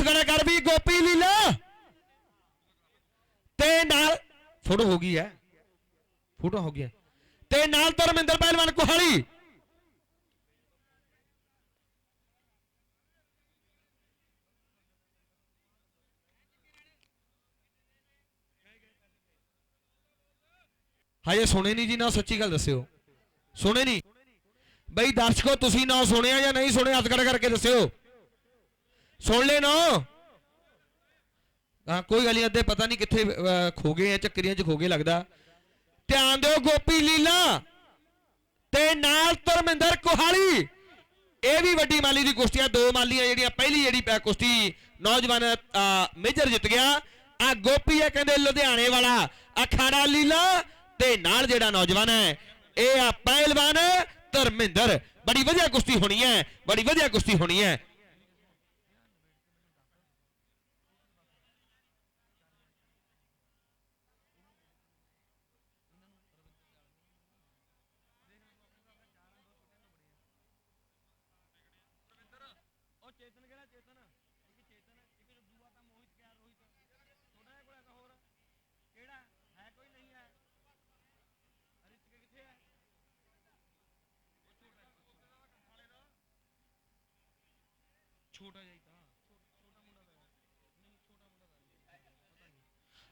खड़ा कर भी गोपी लीला ते नाल फोटो हो गई है, फोटो हो गया ते नाल धर्मिंदर पहलवान कोहाली। हाजे सुने नहीं जी ना, सच्ची गल दस्यो सुने नहीं बई दर्शकों, तुसी ना सुनिया या नहीं सुने, हथ खड़ा करके दस्यो सुन ले ना। हाँ कोई गल नहीं, अद्धे पता नहीं कितने खो गए हैं, चक्करियां च खो गए लगता। ध्यान दो गोपी लीला ते नाल धर्मिंदर कोहाली, यह भी वड्डी माली की कुश्ती है। दो मालियां जिहड़ियां पहली जिहड़ी कुश्ती नौजवान मेजर जित गया। आ गोपी है कहंदे लुधियाने वाला, अखाड़ा लीला ते नाल जिहड़ा नौजवान है यह आ पहलवान धर्मिंदर। बड़ी वधिया कुश्ती होनी है, बड़ी वधिया कुश्ती होनी है।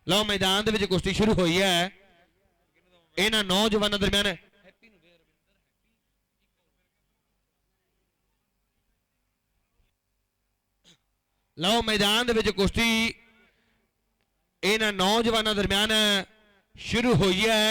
लो मैदान दे कुश्ती शुरू हुई है इन्हां नौजवानों दरम्यान। लो मैदान दे कुश्ती इन्हां नौजवानों दरम्यान शुरू हुई है।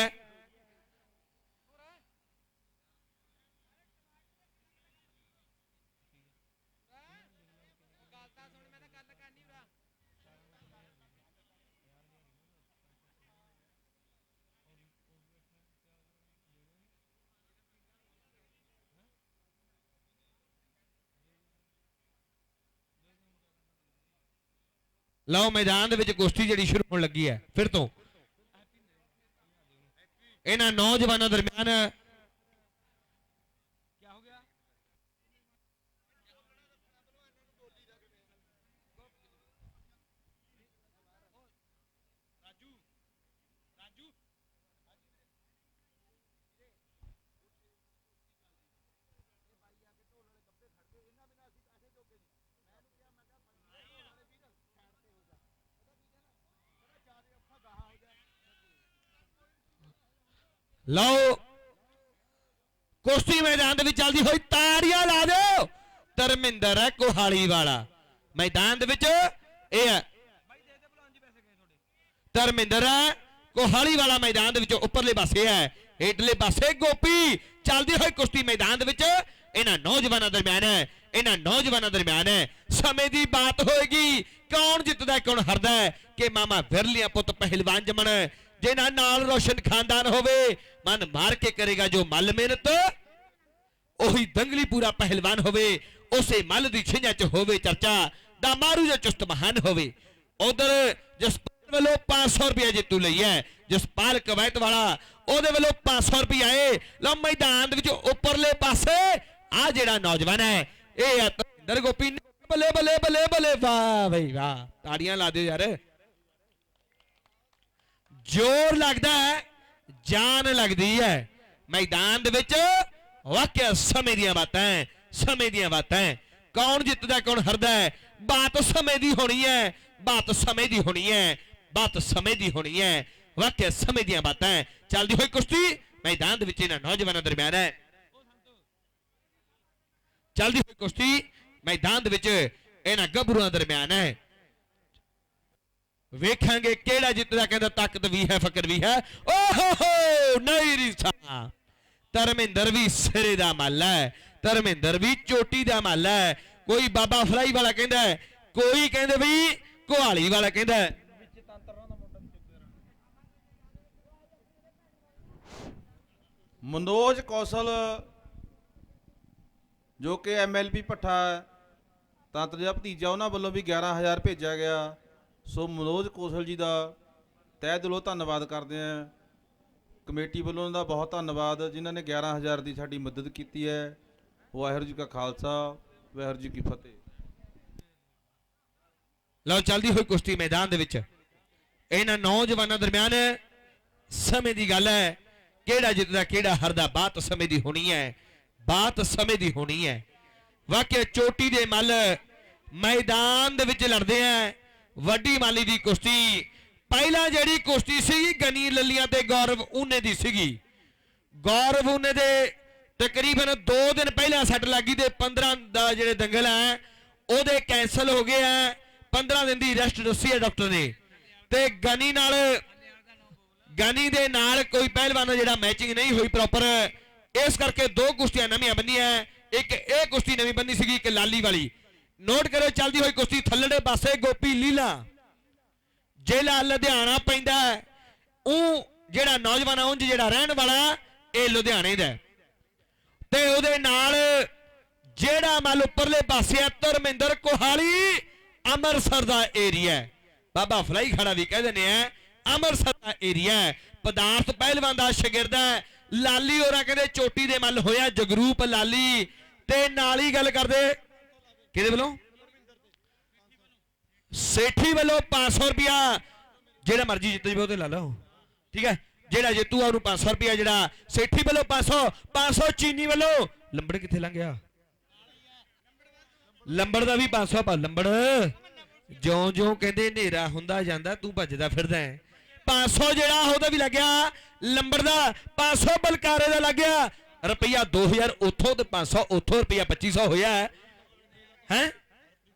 लो मैदान दे कुश्ती जी शुरू होने लगी है फिर तो इन्हां नौजवानों दरम्यान। लो कुश्ती मैदान चलती हुई ताड़ियां ला दो। धर्मिंदर है कोहाली वाला मैदान धर्मिंदर है कोहाली वाला मैदान उपरले पासे है, हेठले पासे गोपी। चलती हुई कुश्ती मैदान इन्हां नौजवानों दरम्यान है, इन्हां नौजवानों दरम्यान है। समय की बात होएगी कौन जितदा कौन हरदा है कि मामा विरलियां पुत पहलवान जमन जिन्हां नाल रोशन खानदान होवे मन मार के करेगा जो मल मेहनत ओही दंगली पूरा पहलवान होवे उसे मल दी छिंजा च होवे चर्चा दा मारू जो चुस्त महान होवे। उधर जसपाल वालों 500 रुपया जितू लई है, जसपाल कवैत वाला ओदे वालों 500 रुपया है। लो मैदान विच उपरले पासे आ जेड़ा नौजवान है ये धर्मिंदर गोपी। बले बले बले बले वाह भाई वाह, ताड़ियां ला दो यार, जोर लगता है जान लगती है मैदान वाकया। समय दी बातें, समय दी बातें, कौन जितदा कौन हरदा है बात समय दी होनी है, बात समय दी होनी है, बात समय दी होनी है। वाकया समय दी बातें चलती हुई कुश्ती मैदान इन्हां नौजवानों दरम्यान है। चलती हुई कुश्ती मैदान इन्हां गभरूआं दरम्यान है। वेखांगे केड़ा जितदा, कहंदा ताकत भी है फकर भी है। ओहो नहीं रिसा, धर्मिंदर भी सिरे दा मल है, धर्मिंदर भी चोटी दा मल है। कोई बाबा फलाई वाला कहंदा है, कोई कहंदे भी कोहाली वाला कहंदा है। मनोज कौशल जो कि MLP भट्ठा तंत्र दा भतीजा, उन्हां वालों भी 11,000 भेजा गया। सो मनोज कौशल जी का तह दिलों धन्नवाद करते हैं। कमेटी वालों का बहुत धन्नवाद जिन्होंने 11,000 की साड़ी मदद की है। वाहिगुरू जी का खालसा वाहिगुरू जी की फतेह। ਲਓ ਚੱਲਦੀ ਹੋਈ ਕੁਸ਼ਤੀ ਮੈਦਾਨ ਦੇ ਵਿੱਚ ਇਹਨਾਂ ਨੌਜਵਾਨਾਂ ਦਰਮਿਆਨ ਸਮੇਂ ਦੀ ਗੱਲ ਹੈ, ਕਿਹੜਾ ਜਿੱਤਦਾ ਕਿਹੜਾ ਹਾਰਦਾ, ਬਾਤ ਸਮੇਂ ਦੀ ਹੋਣੀ ਹੈ, ਬਾਤ ਸਮੇਂ ਦੀ ਹੋਣੀ ਹੈ। ਵਾਕਿਆ ਚੋਟੀ ਦੇ ਮੱਲ ਮੈਦਾਨ ਦੇ ਵਿੱਚ ਲੜਦੇ ਆ, ਵੱਡੀ ਮਾਲੀ ਦੀ ਕੁਸ਼ਤੀ। ਪਹਿਲਾਂ ਜਿਹੜੀ ਕੁਸ਼ਤੀ ਸੀ ਗਨੀ ਲੱਲੀਆਂ ਤੇ ਗੌਰਵ ਊਨੇ ਦੀ ਸੀਗੀ। ਗੌਰਵ ਊਨੇ ਦੇ ਤਕਰੀਬਨ 2 ਦਿਨ ਪਹਿਲਾਂ ਸੱਟ ਲੱਗੀ ਤੇ 15 ਦਾ ਜਿਹੜੇ ਦੰਗਲ ਹੈ ਉਹਦੇ ਕੈਂਸਲ ਹੋ ਗਏ ਆ, 15 ਦਿਨ ਦੀ ਰੈਸਟ ਦੱਸੀ ਹੈ ਡਾਕਟਰ ਨੇ। ਤੇ ਗਨੀ ਦੇ ਨਾਲ ਕੋਈ ਪਹਿਲਵਾਨ ਜਿਹੜਾ ਮੈਚਿੰਗ ਨਹੀਂ ਹੋਈ ਪ੍ਰੋਪਰ, ਇਸ ਕਰਕੇ 2 ਕੁਸ਼ਤੀਆਂ ਨਵੀਆਂ ਬੰਨੀਆਂ, ਇੱਕ ਇਹ ਕੁਸ਼ਤੀ ਨਵੀਂ ਬੰਨੀ ਸੀਗੀ, ਇੱਕ ਲਾਲੀ ਵਾਲੀ। ਨੋਟ ਕਰੋ ਚੱਲਦੀ ਹੋਈ ਕੁਸ਼ਤੀ ਥੱਲੜੇ ਪਾਸੇ ਗੋਪੀ ਲੀਲਾ ਜ਼ਿਲ੍ਹਾ ਲੁਧਿਆਣਾ ਪੈਂਦਾ। ਉਹ ਜਿਹੜਾ ਨੌਜਵਾਨ ਉਂਝ ਜਿਹੜਾ ਰਹਿਣ ਵਾਲਾ ਇਹ ਲੁਧਿਆਣੇ ਦਾ, ਤੇ ਉਹਦੇ ਨਾਲ ਜਿਹੜਾ ਮੱਲ ਉੱਪਰਲੇ ਪਾਸੇ ਆ ਧਰਮਿੰਦਰ ਕੋਹਾਲੀ ਅੰਮ੍ਰਿਤਸਰ ਦਾ ਏਰੀਆ, ਬਾਬਾ ਫਲਾਈ ਖੜਾ ਵੀ ਕਹਿ ਦਿੰਦੇ ਆ, ਅੰਮ੍ਰਿਤਸਰ ਦਾ ਏਰੀਆ। ਪਦਾਰਥ ਪਹਿਲਵਾਨ ਦਾ ਸ਼ਾਗਿਰਦ ਹੈ। ਲਾਲੀ ਹੋਰਾਂ ਕਹਿੰਦੇ ਚੋਟੀ ਦੇ ਮੱਲ ਹੋਇਆ ਜਗਰੂਪ ਲਾਲੀ। ਤੇ ਨਾਲ ਹੀ ਗੱਲ ਕਰਦੇ ਕਿਹਦੇ ਵੱਲੋਂ, ਸੇਠੀ ਵੱਲੋਂ 500 ਰੁਪਿਆ, ਜਿਹੜਾ ਮਰਜੀ ਜਿੱਤ ਜਵੇ ਉਹਦੇ ਲਾ ਲਓ, ਠੀਕ ਹੈ। ਜਿਹੜਾ ਜਿੱਤੂ ਆ ਉਹਨੂੰ 500 ਰੁਪਿਆ, ਜਿਹੜਾ ਸੇਠੀ ਵੱਲੋਂ 500 ਚੀਨੀ ਵੱਲੋਂ। ਲੰਬੜ ਕਿੱਥੇ ਲੰਘ ਗਿਆ, ਲੰਬੜ ਦਾ ਵੀ 500 ਪਾ। ਲੰਬੜ ਜਿਉਂ ਕਹਿੰਦੇ ਹਨੇਰਾ ਹੁੰਦਾ ਜਾਂਦਾ ਤੂੰ ਭੱਜਦਾ ਫਿਰਦਾ ਹੈ। 500 ਜਿਹੜਾ ਉਹਦਾ ਵੀ ਲੱਗਿਆ, ਲੰਬੜ ਦਾ 500 ਬਲਕਾਰੇ ਦਾ ਲੱਗਿਆ। ਰੁਪਈਆ 2000 ਉੱਥੋਂ ਤੇ 500 ਉੱਥੋਂ, ਰੁਪਈਆ 2500 ਹੋਇਆ ਹੈ।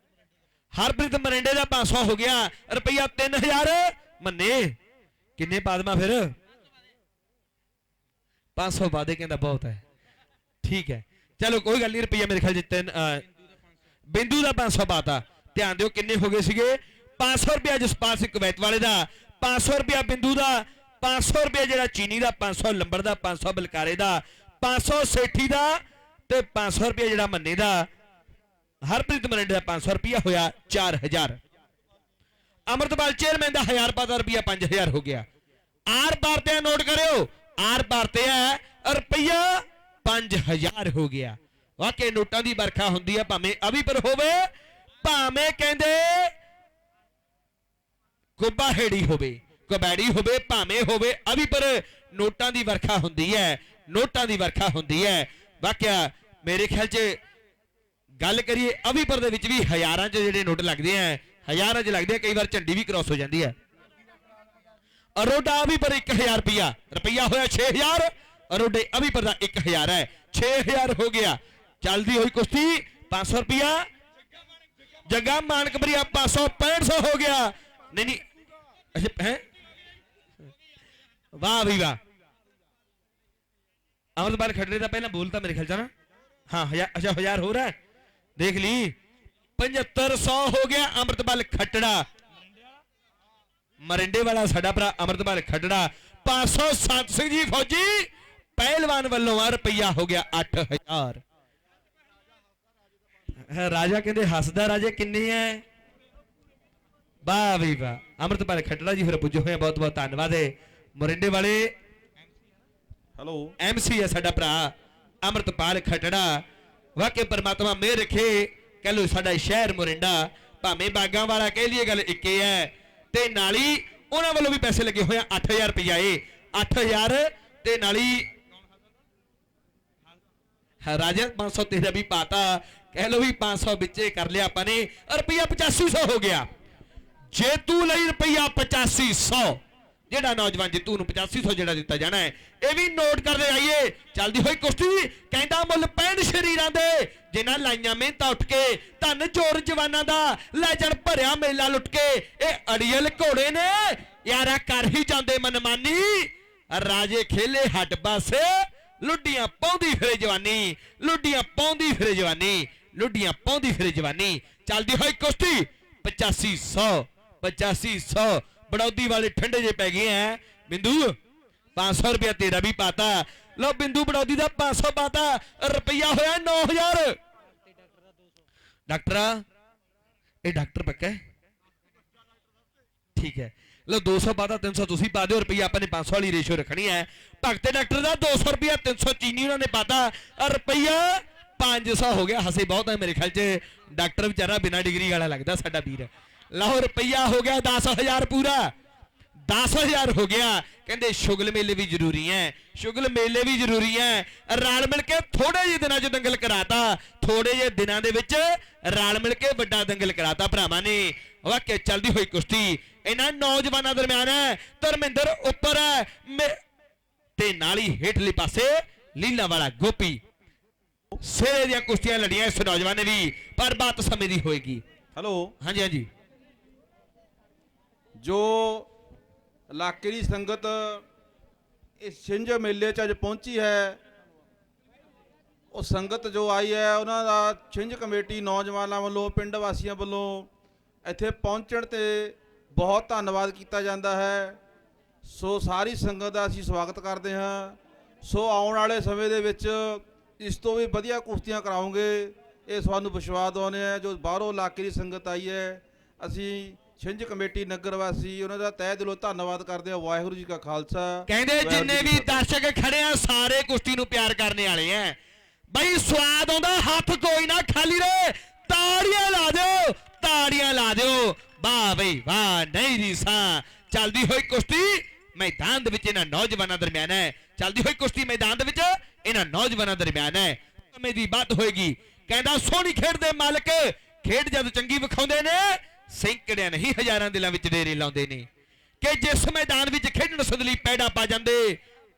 ਹਰਪ੍ਰੀਤ ਮਰਿੰਡੇ ਦਾ 500 ਹੋ ਗਿਆ, ਰੁਪਈਆ 3000 ਮੰਨੇ। ਕਿੰਨੇ ਪਾਦਮਾ ਫਿਰ 500 ਵਾਦੇ ਕਹਿੰਦਾ ਬਹੁਤ ਹੈ, ਠੀਕ ਹੈ ਚਲੋ ਕੋਈ ਗੱਲ ਨਹੀਂ। ਰੁਪਈਆ ਮੇਰੇ ਖਿਆਲ ਚ ਬਿੰਦੂ ਦਾ 500 ਪਾਤਾ। ਧਿਆਨ ਦਿਓ ਕਿੰਨੇ ਹੋ ਗਏ ਸੀਗੇ, 500 ਰੁਪਿਆ ਜਸਪਾਲ ਸਿੰਘ ਕੁਵੈਤ ਵਾਲੇ ਦਾ, 500 ਰੁਪਿਆ ਬਿੰਦੂ ਦਾ, 500 ਰੁਪਿਆ ਜਿਹੜਾ ਚੀਨੀ ਦਾ, 500 ਲੰਬੜ ਦਾ, 500 ਬਲਕਾਰੇ ਦਾ, 500 ਸੇਠੀ ਦਾ ਤੇ 500 ਰੁਪਿਆ ਜਿਹੜਾ ਮੰਨੇ ਦਾ। ਹਰਪ੍ਰੀਤ ਮਰਿੰਡੇ ਦਾ 500 ਰੁਪਿਆ ਹੋਇਆ 4000। ਅਮਰਤਪਾਲ ਚੇਅਰਮੈਨ ਦਾ 1000 ਪਾਤਾ, ਰੁਪਿਆ 5000 ਹੋ ਗਿਆ। ਆਰ ਪਾਰ ਤੇ ਨੋਟ ਕਰਿਓ, ਆਰ ਪਾਰ ਤੇ ਹੈ ਰੁਪਿਆ 5000 ਹੋ ਗਿਆ। ਵਾਕਈ ਨੋਟਾਂ ਦੀ ਵਰਖਾ ਹੁੰਦੀ ਹੈ, ਭਾਵੇਂ ਅਭੀ ਪਰ ਹੋਵੇ, ਭਾਵੇਂ ਕਹਿੰਦੇ ਕੁੱਬਾ ਹੇੜੀ ਹੋਵੇ, ਕਬੈੜੀ ਹੋਵੇ, ਭਾਵੇਂ ਹੋਵੇ ਅਭੀ ਪਰ ਨੋਟਾਂ ਦੀ ਵਰਖਾ ਹੁੰਦੀ ਹੈ, ਨੋਟਾਂ ਦੀ ਵਰਖਾ ਹੁੰਦੀ ਹੈ। ਵਾਕਿਆ ਮੇਰੇ ਖਿਆਲ 'ਚ ਗੱਲ ਕਰੀਏ ਅਭੀ ਪਰ ਦੇ ਵਿੱਚ ਵੀ ਹਜ਼ਾਰਾਂ 'ਚ ਜਿਹੜੇ ਨੋਟ ਲੱਗਦੇ ਆ, ਹਜ਼ਾਰਾਂ 'ਚ ਲੱਗਦੇ ਆ, ਕਈ ਵਾਰ ਝੰਡੀ ਵੀ ਕ੍ਰਾਸ ਹੋ ਜਾਂਦੀ ਹੈ। ਅਰੋਡਾ ਅਭੀ ਪਰ 1000 ਰੁਪਿਆ, ਰੁਪਿਆ ਹੋਇਆ 6000। ਅਰੋਡੇ ਅਭੀ ਪਰ ਦਾ 1000 ਹੈ, 6000 ਹੋ ਗਿਆ। ਚੱਲਦੀ ਹੋਈ ਕੁਸ਼ਤੀ 500 ਰੁਪਿਆ, ਜੱਗਾ ਮਾਨਕਬਰੀਆ 500 6500 ਹੋ ਗਿਆ। ਨਹੀਂ ਅੱਛਾ ਹੈ, ਵਾਹ ਵੀ ਵਾਹ। ਅਮਰਤਪਾਲ ਖੱਟੜੇ ਦਾ ਪਹਿਲਾਂ ਬੋਲਤਾ ਮੇਰੇ ਖਿਆਲ ਚ ਨਾ, ਹਾਂ ਅੱਛਾ 1000 ਹੋ ਰਹਾ, ਦੇਖ ਲਈ 7500 ਹੋ ਗਿਆ। ਅਮਰਤਪਾਲ ਖੱਟੜਾ ਮਰਿੰਡੇ ਵਾਲਾ ਸਾਡਾ ਭਰਾ ਅਮਰਤਪਾਲ ਖੱਟੜਾ 500 ਸੰਤ ਸਿੰਘ ਜੀ ਫੌਜੀ ਪਹਿਲਵਾਨ ਵੱਲੋਂ ਰੁਪਈਆ ਹੋ ਗਿਆ 8000। ਰਾਜਾ ਕਹਿੰਦੇ ਹੱਸਦਾ ਰਾਜੇ ਕਿੰਨੇ ਹੈ, ਵਾਹ ਵੀ ਵਾਹ। ਅਮਰਤਪਾਲ ਖੱਟੜਾ ਜੀ ਫਿਰ ਪੁੱਜੇ ਹੋਏ, ਬਹੁਤ ਬਹੁਤ ਧੰਨਵਾਦ ਹੈ। ਮਰਿੰਡੇ ਵਾਲੇ ਹੈਲੋ ਐਮਸੀ ਹੈ ਸਾਡਾ ਭਰਾ ਅਮਰਤਪਾਲ ਖੱਟੜਾ। ਵਾਕਈ ਪਰਮਾਤਮਾ ਮਿਹਰ ਰੱਖੇ, ਕਹਿ ਲੋ ਸਾਡਾ ਸ਼ਹਿਰ ਮੋਰਿੰਡਾ, ਭਾਵੇਂ ਬਾਗਾਂ ਵਾਲਾ ਕਹਿ ਲਈਏ ਗੱਲ ਇੱਕੇ ਹੈ। ਤੇ ਨਾਲੀ ਉਹਨਾਂ ਵੱਲੋਂ ਵੀ ਪੈਸੇ ਲੱਗੇ ਹੋਏ ਆ 8000 ਰੁਪਇਆ, ਇਹ 8000 ਤੇ ਨਾਲੀ ਰਾਜਾ 500 ਤੇਰਾ ਵੀ ਪਾਤਾ, ਕਹਿ ਲੋ ਵੀ 500 ਵਿੱਚੇ ਕਰ ਲਿਆ ਆਪਾਂ ਨੇ, ਰੁਪਇਆ 8500 ਹੋ ਗਿਆ। ਜੇਤੂ ਲਈ ਰੁਪਇਆ 8500, ਜਿਹੜਾ ਨੌਜਵਾਨ ਜਿੱਤੂ ਨੂੰ 8500 ਜਿਹੜਾ ਦਿੱਤਾ ਜਾਣਾ ਹੈ, ਇਹ ਵੀ ਨੋਟ ਕਰਦੇ ਆਈਏ। ਚੱਲਦੀ ਹੋਈ ਕੁਸ਼ਤੀ ਕਹਿੰਦਾ ਮੁੱਲ 65 ਸ਼ਰੀਰਾਂ ਦੇ, ਜਿਨ੍ਹਾਂ ਲਾਈਆਂ ਮਿਹਨਤਾਂ ਉੱਠ ਕੇ, ਧੰਨ ਚੋਰ ਜਵਾਨਾਂ ਦਾ ਲੈ ਜਾਣ ਭਰਿਆ ਮੇਲਾ ਲੁੱਟ ਕੇ। ਇਹ ਅੜੀਅਲ ਘੋੜੇ ਨੇ ਯਾਰਾ ਕਰ ਹੀ ਜਾਂਦੇ ਮਨਮਾਨੀ, ਰਾਜੇ ਖੇਲੇ ਹੱਡ ਪਾਸੇ, ਲੁੱਡੀਆਂ ਪਾਉਂਦੀ ਫਿਰੇ ਜਵਾਨੀ, ਲੁੱਡੀਆਂ ਪਾਉਂਦੀ ਫਿਰੇ ਜਵਾਨੀ, ਲੁੱਡੀਆਂ ਪਾਉਂਦੀ ਫਿਰੇ ਜਵਾਨੀ। ਚੱਲਦੀ ਹੋਈ ਕੁਸ਼ਤੀ 8500 ਬੜੌਦੀ ਵਾਲੇ ਠੰਡੇ ਜੇ ਪੈ ਗਏ ਐ। ਬਿੰਦੂ 500 ਰੁਪਇਆ ਤੇਰਾ ਵੀ ਪਾਤਾ। ਲੋ ਬਿੰਦੂ ਬੜੌਦੀ ਦਾ 500 ਪਾਤਾ, ਰੁਪਈਆ ਹੋਇਆ 9000। ਡਾਕਟਰ ਇਹ ਡਾਕਟਰ ਪੱਕਾ ਹੈ, ਠੀਕ ਹੈ। ਲੋ 200 ਪਾਤਾ, 300 ਤੁਸੀਂ ਪਾ ਦਿਓ, ਰੁਪਈਆ ਆਪਾਂ ਨੇ 500 ਵਾਲੀ ਰੇਸ਼ੋ ਰੱਖਣੀ ਹੈ। ਭਗਤੇ ਡਾਕਟਰ ਦਾ 200 ਰੁਪਇਆ, 300 ਚੀਨੀ ਉਹਨਾਂ ਨੇ ਪਾਤਾ, ਰੁਪਈਆ 500 ਹੋ ਗਿਆ। ਹਸੇ ਬਹੁਤ ਹੈ ਮੇਰੇ ਖਿਆਲ 'ਚ, ਡਾਕਟਰ ਵਿਚਾਰਾ ਬਿਨਾਂ ਡਿਗਰੀ ਵਾਲਾ ਲੱਗਦਾ ਸਾਡਾ ਵੀਰ। ਲਓ ਰੁਪਈਆ ਹੋ ਗਿਆ 10,000 ਪੂਰਾ 10,000 ਹੋ ਗਿਆ। ਕਹਿੰਦੇ ਸ਼ੁਗਲ ਮੇਲੇ ਵੀ ਜ਼ਰੂਰੀ ਹੈ, ਸ਼ੁਗਲ ਮੇਲੇ ਵੀ ਜ਼ਰੂਰੀ ਹੈ। ਰਲ ਮਿਲ ਕੇ ਥੋੜੇ ਜਿਹੇ ਦਿਨਾਂ 'ਚ ਦੰਗਲ ਕਰਾਤਾ, ਥੋੜੇ ਜਿਹੇ ਦਿਨਾਂ ਦੇ ਵਿੱਚ ਰਲ ਮਿਲ ਕੇ ਵੱਡਾ ਦੰਗਲ ਕਰਾਤਾ ਭਰਾਵਾਂ ਨੇ। ਵਾਕਿਆ ਚੱਲਦੀ ਹੋਈ ਕੁਸ਼ਤੀ ਇਹਨਾਂ ਨੌਜਵਾਨਾਂ ਦਰਮਿਆਨ ਹੈ। ਧਰਮਿੰਦਰ ਉੱਪਰ ਹੈ ਤੇ ਨਾਲ ਹੀ ਹੇਠਲੇ ਪਾਸੇ ਲੀਲਾ ਵਾਲਾ ਗੋਪੀ। ਸਿਰੇ ਦੀਆਂ ਕੁਸ਼ਤੀਆਂ ਲੜੀਆਂ ਇਸ ਨੌਜਵਾਨ ਨੇ ਵੀ, ਪਰ ਬਾਤ ਸਮੇਂ ਦੀ ਹੋਏਗੀ। ਹੈਲੋ, ਹਾਂਜੀ ਹਾਂਜੀ, ਜੋ ਇਲਾਕੇ ਦੀ ਸੰਗਤ ਇਸ ਛਿੰਝ ਮੇਲੇ 'ਚ ਅੱਜ ਪਹੁੰਚੀ ਹੈ, ਉਹ ਸੰਗਤ ਜੋ ਆਈ ਹੈ ਉਹਨਾਂ ਦਾ ਛਿੰਝ ਕਮੇਟੀ ਨੌਜਵਾਨਾਂ ਵੱਲੋਂ, ਪਿੰਡ ਵਾਸੀਆਂ ਵੱਲੋਂ ਇੱਥੇ ਪਹੁੰਚਣ ਤੇ ਬਹੁਤ ਧੰਨਵਾਦ ਕੀਤਾ ਜਾਂਦਾ ਹੈ। ਸੋ ਸਾਰੀ ਸੰਗਤ ਦਾ ਅਸੀਂ ਸਵਾਗਤ ਕਰਦੇ ਹਾਂ। ਸੋ ਆਉਣ ਵਾਲੇ ਸਮੇਂ ਦੇ ਵਿੱਚ ਇਸ ਤੋਂ ਵੀ ਵਧੀਆ ਕੁਸ਼ਤੀਆਂ ਕਰਾਉਂਗੇ, ਇਹ ਸਾਨੂੰ ਵਿਸ਼ਵਾਸ ਦਿਵਾਉਂਦੇ ਆ। ਜੋ ਬਾਹਰੋਂ ਇਲਾਕੇ ਦੀ ਸੰਗਤ ਆਈ ਹੈ, ਅਸੀਂ ਛਿੰਝ ਕਮੇਟੀ ਨਗਰ ਵਾਸੀ ਉਹਨਾਂ ਦਾ ਤਹਿ ਦਿਲੋਂ ਧੰਨਵਾਦ ਕਰਦੇ ਆ। ਵਾਹਿਗੁਰੂ ਜੀ ਕਾ ਖਾਲਸਾ। ਕਹਿੰਦੇ ਜਿੰਨੇ ਵੀ ਦਰਸ਼ਕ ਖੜੇ ਆ ਸਾਰੇ ਕੁਸ਼ਤੀ ਨੂੰ ਪਿਆਰ ਕਰਨੇ ਵਾਲੇ ਆ ਬਈ। ਸਵਾਦ ਆਉਂਦਾ, ਹੱਥ ਕੋਈ ਨਾ ਖਾਲੀ ਰਹੇ, ਤਾੜੀਆਂ ਲਾ ਦਿਓ, ਤਾੜੀਆਂ ਲਾ ਦਿਓ। ਵਾਹ ਬਈ ਵਾਹ, ਨਹੀਂ ਰੀਸਾਂ। ਚੱਲਦੀ ਹੋਈ ਕੁਸ਼ਤੀ ਮੈਦਾਨ ਦੇ ਵਿੱਚ ਇਹਨਾਂ ਨੌਜਵਾਨਾਂ ਦਰਮਿਆਨ ਹੈ, ਚੱਲਦੀ ਹੋਈ ਕੁਸ਼ਤੀ ਮੈਦਾਨ ਦੇ ਵਿੱਚ ਇਹਨਾਂ ਨੌਜਵਾਨਾਂ ਦਰਮਿਆਨ ਹੈ। ਸਮੇਂ ਦੀ ਬਾਤ ਹੋਏਗੀ। ਕਹਿੰਦਾ ਸੋਹਣੀ ਖੇਡ ਦੇ ਮਾਲਕ, ਖੇਡ ਜਦ ਚੰਗੀ ਵਿਖਾਉਂਦੇ ਨੇ, ਸੈਂਕੜਿਆਂ ਨਹੀਂ ਹਜ਼ਾਰਾਂ ਦਿਲਾਂ ਵਿੱਚ ਡੇਰੇ ਲਾਉਂਦੇ ਨੇ। ਕਿ ਜਿਸ ਮੈਦਾਨ ਵਿੱਚ ਖੇਡਣ ਸਦਲੀ ਪੈੜਾ ਪਾ ਜਾਂਦੇ,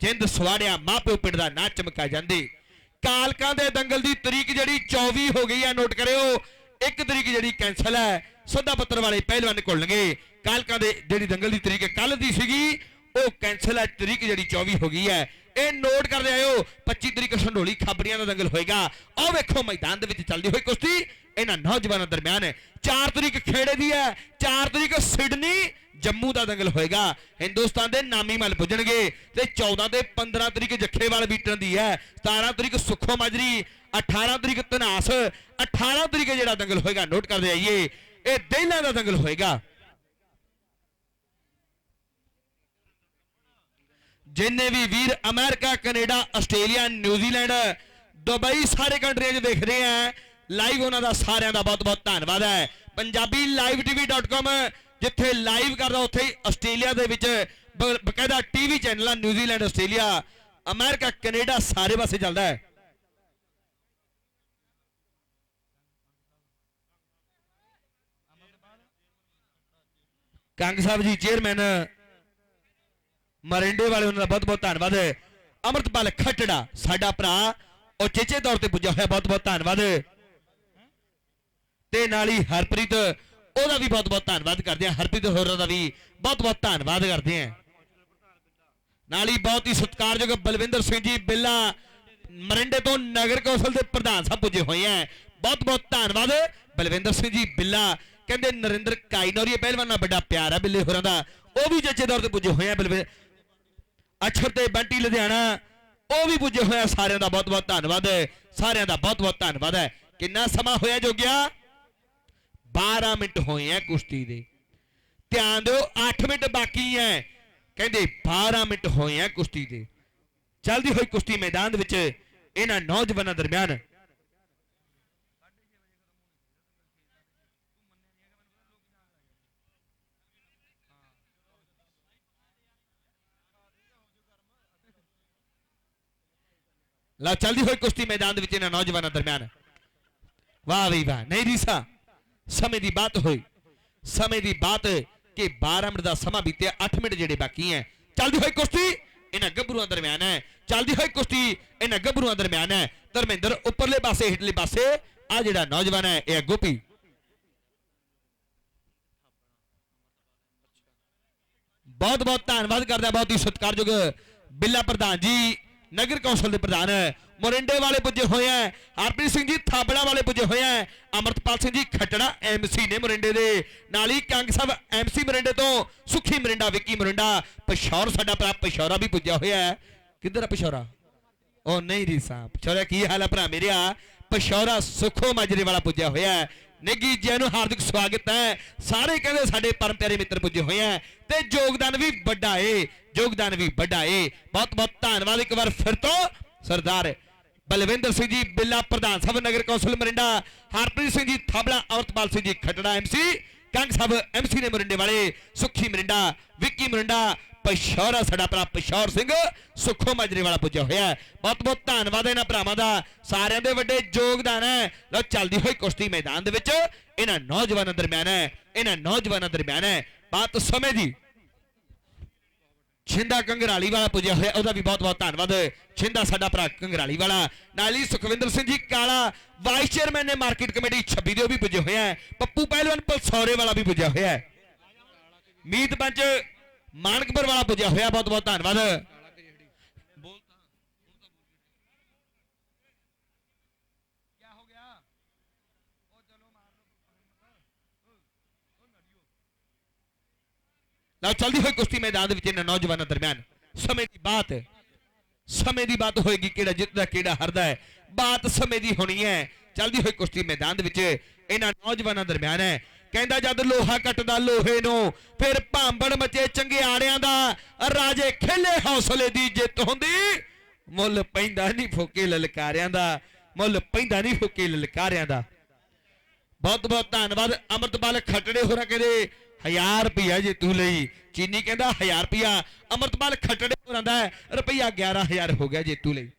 ਜਿੰਦ ਸਵਾੜਿਆ ਮਾਪਿਓ ਪਿੰਡ ਦਾ ਨਾਂ ਚਮਕਾ ਜਾਂਦੇ। ਕਾਲਕਾਂ ਦੇ ਦੰਗਲ ਦੀ ਤਰੀਕ ਜਿਹੜੀ 24 ਹੋ ਗਈ ਹੈ, ਨੋਟ ਕਰਿਓ। ਇੱਕ ਤਰੀਕ ਜਿਹੜੀ ਕੈਂਸਲ ਹੈ, ਸੱਦਾ ਪੱਤਰ ਵਾਲੇ ਪਹਿਲਵਾਨ ਨਿਕਲਣਗੇ। ਕਾਲਕਾਂ ਦੇ ਜਿਹੜੀ ਦੰਗਲ ਦੀ ਤਰੀਕ ਕੱਲ ਦੀ ਸੀਗੀ, ਉਹ ਕੈਂਸਲ ਹੈ, ਤਰੀਕ ਜਿਹੜੀ 24 ਹੋ ਗਈ ਹੈ। ਇਹ ਨੋਟ ਕਰਦੇ ਆਇਓ। 25 ਤਰੀਕ ਸੰਢੋਲੀ ਖਾਬੜੀਆਂ ਦਾ ਦੰਗਲ ਹੋਏਗਾ। ਆਹ ਵੇਖੋ ਮੈਦਾਨ ਦੇ ਵਿੱਚ ਚੱਲਦੀ ਹੋਈ ਕੁਸ਼ਤੀ ਇਹਨਾਂ ਨੌਜਵਾਨਾਂ ਦਰਮਿਆਨ। 4 ਤਰੀਕ ਖੇੜੇ ਦੀ ਹੈ, 4 ਤਰੀਕ ਸਿਡਨੀ ਜੰਮੂ ਦਾ ਦੰਗਲ ਹੋਏਗਾ। ਹਿੰਦੁਸਤਾਨ ਦੇ ਨਾਮੀ ਮੱਲ ਪੁੱਜਣਗੇ ਤੇ 14 ਤੇ 15 ਤਰੀਕ ਜੱਖੇਵਾਲ ਬੀਟਣ ਦੀ ਹੈ। 17 ਤਰੀਕ ਸੁੱਖੋ ਮਾਜਰੀ, 18 ਤਰੀਕ ਧਨਾਸ, 18 ਤਰੀਕ ਜਿਹੜਾ ਦੰਗਲ ਹੋਏਗਾ ਨੋਟ ਕਰਦੇ ਆਈਏ, ਇਹ ਦੇਲਾਂ ਦਾ ਦੰਗਲ ਹੋਏਗਾ। ਜਿੰਨੇ ਵੀ ਵੀਰ America, Canada, Australia, New Zealand, Dubai ਸਾਰੇ ਕੰਟਰੀਆਂ 'ਚ ਦੇਖ ਰਹੇ ਆ ਲਾਈਵ, ਉਹਨਾਂ ਦਾ ਸਾਰਿਆਂ ਦਾ ਬਹੁਤ ਬਹੁਤ ਧੰਨਵਾਦ ਹੈ। ਪੰਜਾਬੀ ਲਾਈਵ tv.com ਜਿੱਥੇ ਲਾਈਵ ਕਰਦਾ, ਉੱਥੇ ਹੀ ਆਸਟ੍ਰੇਲੀਆ ਦੇ ਵਿੱਚ ਬਕਾਇਦਾ ਟੀਵੀ ਚੈਨਲ ਆ। ਨਿਊਜ਼ੀਲੈਂਡ, ਆਸਟ੍ਰੇਲੀਆ, ਅਮਰੀਕਾ, ਕੈਨੇਡਾ ਸਾਰੇ ਪਾਸੇ ਚੱਲਦਾ ਹੈ। ਕੰਗ ਸਾਹਿਬ ਜੀ ਚੇਅਰਮੈਨ ਮਰਿੰਡੇ ਵਾਲੇ, ਉਹਨਾਂ ਦਾ ਬਹੁਤ ਬਹੁਤ ਧੰਨਵਾਦ। ਅਮਰਤਪਾਲ ਖੱਟੜਾ ਸਾਡਾ ਭਰਾ, ਉਹ ਚੇਚੇ ਤੌਰ ਤੇ ਪੁੱਜਾ ਹੋਇਆ, ਬਹੁਤ ਬਹੁਤ ਧੰਨਵਾਦ। ਤੇ ਨਾਲ ਹੀ ਹਰਪ੍ਰੀਤ, ਉਹਦਾ ਵੀ ਬਹੁਤ ਬਹੁਤ ਧੰਨਵਾਦ ਕਰਦੇ ਆ। ਹਰਪ੍ਰੀਤ ਹੋਰਾਂ ਦਾ ਵੀ ਬਹੁਤ ਬਹੁਤ ਧੰਨਵਾਦ ਕਰਦੇ ਆ। ਨਾਲ ਹੀ ਬਹੁਤ ਹੀ ਸਤਿਕਾਰਯੋਗ ਬਲਵਿੰਦਰ ਸਿੰਘ ਜੀ ਬਿੱਲਾ ਮਰਿੰਡੇ ਤੋਂ ਨਗਰ ਕੌਂਸਲ ਦੇ ਪ੍ਰਧਾਨ ਸਾਹਿਬ ਪੁੱਜੇ ਹੋਏ ਆ, ਬਹੁਤ ਬਹੁਤ ਧੰਨਵਾਦ ਬਲਵਿੰਦਰ ਸਿੰਘ ਜੀ ਬਿੱਲਾ। ਕਹਿੰਦੇ ਨਰਿੰਦਰ ਕਾਈਨੌਰੀ ਪਹਿਲਵਾਨ ਨਾਲ ਵੱਡਾ ਪਿਆਰ ਹੈ ਬਿੱਲੇ ਹੋਰਾਂ ਦਾ, ਉਹ ਵੀ ਚੇਚੇ ਤੌਰ ਤੇ ਪੁੱਜੇ ਹੋਏ ਆ। ਅਛਰ ਤੇ ਬੰਟੀ ਲੁਧਿਆਣਾ, ਉਹ ਵੀ ਪੁੱਜੇ ਹੋਏ ਆ। ਸਾਰਿਆਂ ਦਾ ਬਹੁਤ ਬਹੁਤ ਧੰਨਵਾਦ, ਸਾਰਿਆਂ ਦਾ ਬਹੁਤ ਬਹੁਤ ਧੰਨਵਾਦ ਹੈ। ਕਿੰਨਾ ਸਮਾਂ ਹੋਇਆ ਜੋਗਿਆ? 12 ਮਿੰਟ ਹੋਏ ਆ ਕੁਸ਼ਤੀ ਦੇ। ਧਿਆਨ ਦਿਓ, 8 ਮਿੰਟ ਬਾਕੀ ਹੈ। ਕਹਿੰਦੇ 12 ਮਿੰਟ ਹੋਏ ਆ ਕੁਸ਼ਤੀ ਦੇ। ਚੱਲਦੀ ਹੋਈ ਕੁਸ਼ਤੀ ਮੈਦਾਨ ਦੇ ਵਿੱਚ ਇਹਨਾਂ ਨੌਜਵਾਨਾਂ ਦਰਮਿਆਨ। ਲਾ ਚੱਲਦੀ ਹੋਈ ਕੁਸ਼ਤੀ ਮੈਦਾਨ ਦੇ ਵਿੱਚ ਇਹਨਾਂ ਨੌਜਵਾਨਾਂ ਦਰਮਿਆਨ। ਵਾਹ ਵੀ ਵਾਹ, ਨਹੀਂ ਰੀਸਾ। ਸਮੇਂ ਦੀ ਬਾਤ ਹੋਈ, ਸਮੇਂ ਦੀ ਬਾਤ ਕਿ 12 ਮਿੰਟ ਦਾ ਸਮਾਂ ਬੀਤਿਆ, 8 ਮਿੰਟ ਜਿਹੜੇ ਬਾਕੀ ਹੈ। ਚੱਲਦੀ ਹੋਈ ਕੁਸ਼ਤੀ ਇਹਨਾਂ ਗੱਭਰੂਆਂ ਦਰਮਿਆਨ ਹੈ, ਚੱਲਦੀ ਹੋਈ ਕੁਸ਼ਤੀ ਇਹਨਾਂ ਗੱਭਰੂਆਂ ਦਰਮਿਆਨ ਹੈ। ਧਰਮਿੰਦਰ ਉੱਪਰਲੇ ਪਾਸੇ, ਹੇਠਲੇ ਪਾਸੇ ਆ ਜਿਹੜਾ ਨੌਜਵਾਨ ਹੈ ਇਹ ਗੋਪੀ। ਬਹੁਤ ਬਹੁਤ ਧੰਨਵਾਦ ਕਰਦਾ, ਬਹੁਤ ਹੀ ਸਤਿਕਾਰਯੋਗ ਬਿੱਲਾ ਪ੍ਰਧਾਨ ਜੀ, ਨਗਰ ਕੌਂਸਲ ਦੇ ਪ੍ਰਧਾਨ ਮੋਰਿੰਡੇ ਵਾਲੇ ਪੁੱਜੇ ਹੋਏ ਆ। ਹਰਪ੍ਰੀਤ ਸਿੰਘ ਜੀ ਥਾਬੜਾ ਵਾਲੇ ਪੁੱਜੇ ਹੋਏ ਆ। ਅਮਰਤਪਾਲ ਸਿੰਘ ਜੀ ਖੱਟੜਾ MC ਨੇ ਮੋਰਿੰਡੇ ਦੇ, ਨਾਲ ਹੀ ਕੰਗ ਸਾਹਿਬ MC ਮੋਰਿੰਡੇ ਤੋਂ, ਸੁਖੀ ਮੋਰਿੰਡਾ, ਵਿੱਕੀ ਮੋਰਿੰਡਾ, ਪਸ਼ੌਰ ਸਾਡਾ ਭਰਾ ਪਸ਼ੌਰਾ ਵੀ ਪੁੱਜਿਆ ਹੋਇਆ। ਕਿੱਧਰ ਆ ਪਸ਼ੌਰਾ? ਉਹ ਨਹੀਂ ਰੀਸਾ ਪਸ਼ੌਰਾ, ਕੀ ਹਾਲ ਹੈ ਭਰਾ ਮੇਰਿਆ? ਪਸ਼ੌਰਾ ਸੁਖੋ ਮਾਜਰੇ ਵਾਲਾ ਪੁੱਜਿਆ ਹੋਇਆ। ਨਿੱਗੀ ਜੀ ਨੂੰ ਹਾਰਦਿਕ ਸਵਾਗਤ ਹੈ। ਸਾਰੇ ਕਹਿੰਦੇ ਸਾਡੇ ਪਰਮ ਪਿਆਰੇ ਮਿੱਤਰ ਪੁੱਜੇ ਹੋਏ ਆ ਤੇ ਯੋਗਦਾਨ ਵੀ ਵੱਡਾ ਏ, ਯੋਗਦਾਨ ਵੀ ਵੱਡਾ ਏ। ਬਹੁਤ ਬਹੁਤ ਧੰਨਵਾਦ ਇੱਕ ਵਾਰ ਫਿਰ ਤੋਂ ਸਰਦਾਰ ਬਲਵਿੰਦਰ ਸਿੰਘ ਜੀ ਬਿੱਲਾ ਪ੍ਰਧਾਨ ਸਾਹਿਬ ਨਗਰ council Mirinda, Harpreet Singh ji ਥਾਬੜਾ, Amritpal Singh ji Khattra MC, Kang ਸਾਹਿਬ MC ਨੇ ਮਰਿੰਡੇ ਵਾਲੇ ਸੁੱਖੀ ਮਰਿੰਡਾ ਵਿੱਕੀ ਮਰਿੰਡਾ ਪਿਸ਼ੌਰਾ ਸਾਡਾ ਭਰਾ ਪਿਸ਼ੌਰ ਸਿੰਘ ਸੁੱਖੋ ਮਾਜਰੇ ਵਾਲਾ ਪੁੱਜਿਆ ਹੋਇਆ ਹੈ। ਬਹੁਤ ਬਹੁਤ ਧੰਨਵਾਦ ਇਹਨਾਂ ਭਰਾਵਾਂ ਦਾ, ਸਾਰਿਆਂ ਦੇ ਵੱਡੇ ਯੋਗਦਾਨ ਹੈ। ਲਓ ਚੱਲਦੀ ਹੋਈ ਕੁਸ਼ਤੀ ਮੈਦਾਨ ਦੇ ਵਿੱਚ ਇਹਨਾਂ ਨੌਜਵਾਨਾਂ ਦਰਮਿਆਨ ਹੈ, ਇਹਨਾਂ ਨੌਜਵਾਨਾਂ ਦਰਮਿਆਨ ਹੈ ਬਾਤ ਸਮੇਂ ਦੀ। ਛਿੰਦਾ ਕੰਗਰਾਲੀ ਵਾਲਾ ਪੁੱਜਿਆ ਹੋਇਆ, ਉਹਦਾ ਵੀ ਬਹੁਤ ਬਹੁਤ ਧੰਨਵਾਦ। ਛਿੰਦਾ ਸਾਡਾ ਭਰਾ ਕੰਗਰਾਲੀ ਵਾਲਾ, ਨਾਲ ਹੀ ਸੁਖਵਿੰਦਰ ਸਿੰਘ ਜੀ ਕਾਲਾ ਵਾਈਸ ਚੇਅਰਮੈਨ ਨੇ ਮਾਰਕੀਟ ਕਮੇਟੀ 26 ਦੇ ਉਹ ਵੀ ਪੁੱਜੇ ਹੋਏ ਹੈ। ਪੱਪੂ ਪਹਿਲਵਾਨ ਪਲਸੌਰੇ ਵਾਲਾ ਵੀ ਪੁੱਜਿਆ ਹੋਇਆ ਹੈ। ਮੀਤ ਪੰਚ ਮਾਨਕਪੁਰ ਵਾਲਾ ਪੁੱਜਿਆ ਹੋਇਆ, ਬਹੁਤ ਬਹੁਤ ਧੰਨਵਾਦ। ਲਓ ਚੱਲਦੀ ਹੋਈ ਕੁਸ਼ਤੀ ਮੈਦਾਨ ਦੇ ਵਿੱਚ ਇਹਨਾਂ ਨੌਜਵਾਨਾਂ ਦਰਮਿਆਨ ਸਮੇਂ ਦੀ ਬਾਤ ਹੋਏਗੀ, ਕਿਹੜਾ ਜਿੱਤਦਾ ਕਿਹੜਾ ਹਾਰਦਾ ਹੈ, ਬਾਤ ਸਮੇਂ ਦੀ ਹੋਣੀ ਹੈ। ਚੱਲਦੀ ਹੋਈ ਕੁਸ਼ਤੀ ਮੈਦਾਨ ਦੇ ਵਿੱਚ ਇਹਨਾਂ ਨੌਜਵਾਨਾਂ ਦਰਮਿਆਨ ਹੈ। ਕਹਿੰਦਾ ਜਦ ਲੋਹਾ ਕੱਟਦਾ ਲੋਹੇ ਨੂੰ, ਫਿਰ ਭਾਂਬੜ ਮਚੇ ਚੰਗਿਆੜਿਆਂ ਦਾ, ਰਾਜੇ ਖੇਲੇ ਹੌਸਲੇ ਦੀ ਜਿੱਤ ਹੁੰਦੀ, ਮੁੱਲ ਪੈਂਦਾ ਨਹੀਂ ਫੋਕੇ ਲਲਕਾਰਿਆਂ ਦਾ, ਮੁੱਲ ਪੈਂਦਾ ਨਹੀਂ ਫੋਕੇ ਲਲਕਾਰਿਆਂ ਦਾ। ਬਹੁਤ ਬਹੁਤ ਧੰਨਵਾਦ। ਅਮਰਤਪਾਲ ਖੱਟੜੇ ਹੋਰਾਂ ਕਹਿੰਦੇ 1000 ਰੁਪਇਆ ਜੇਤੂ ਲਈ, ਚੀਨੀ ਕਹਿੰਦਾ 1000 ਰੁਪਇਆ, ਅਮਰਤਪਾਲ ਖੱਟੜੇ ਹੋਰਾਂ ਦਾ ਰੁਪਇਆ 11000 ਹੋ ਗਿਆ ਜੇਤੂ ਲਈ।